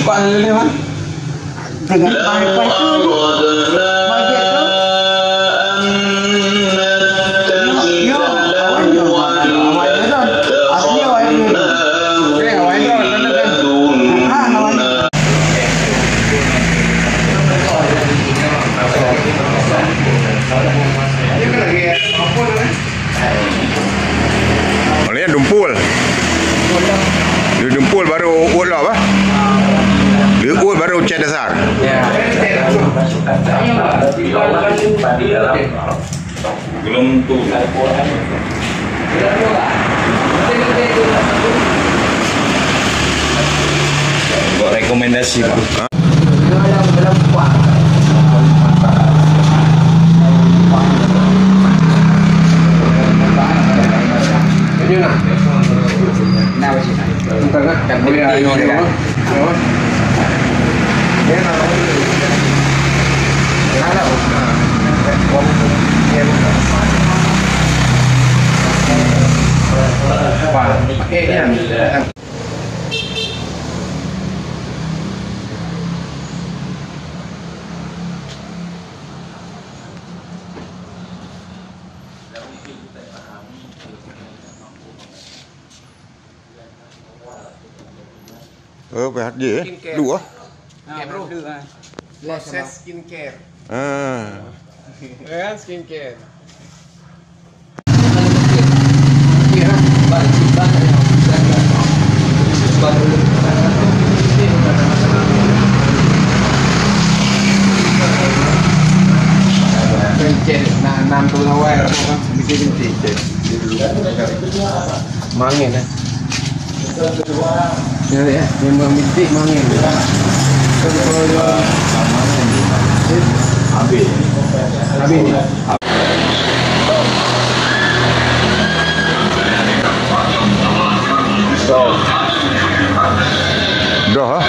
Pak ni mah. Dengan pai-pai tu. Bajet tu. Maksudnya dumpul. Dia dumpul baru ut lah apa? Dia ut baru cat dasar. Ya. Belum tu. Buat rekomendasi Pak. Phải hạt gì ấy? Đủ á? Proses skincare. Skincare. Nam tu lawai kan bikin bintik. Mangin ya. Ya, memang bintik mangin. Habis. Dah.